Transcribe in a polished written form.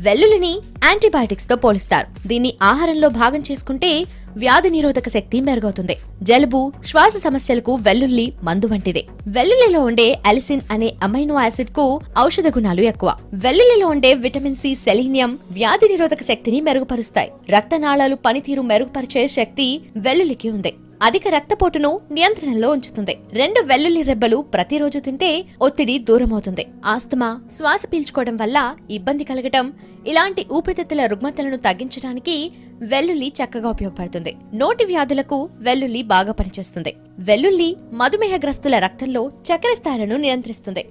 వెల్లుల్లిని యాంటీబయాటిక్స్ తో పోలుస్తారు. దీన్ని ఆహారంలో భాగం చేసుకుంటే వ్యాధి నిరోధక శక్తి మెరుగవుతుంది. జలుబు, శ్వాస సమస్యలకు వెల్లుల్లి మందు వంటిదే. వెల్లుల్లిలో ఉండే అలిసిన్ అనే అమైనో యాసిడ్ కు ఔషధ గుణాలు ఎక్కువ. వెల్లుల్లిలో ఉండే విటమిన్ సి, సెలీనియం వ్యాధి నిరోధక శక్తిని మెరుగుపరుస్తాయి. రక్తనాళాలు పనితీరు మెరుగుపరిచే శక్తి వెల్లుల్లికి ఉంది. అధిక రక్తపోటును నియంత్రణలో ఉంచుతుంది. 2 వెల్లుల్లి రెబ్బలు ప్రతిరోజు తింటే ఒత్తిడి దూరమవుతుంది. ఆస్తమా, శ్వాస పీల్చుకోవడం వల్ల ఇబ్బంది కలగటం, ఇలాంటి ఊపిరితిత్తుల రుగ్మతలను తగ్గించడానికి వెల్లుల్లి చక్కగా ఉపయోగపడుతుంది. నోటి వ్యాధులకు వెల్లుల్లి బాగా పనిచేస్తుంది. వెల్లుల్లి మధుమేహగ్రస్తుల రక్తంలో చక్కెర స్థాయిలను నియంత్రిస్తుంది.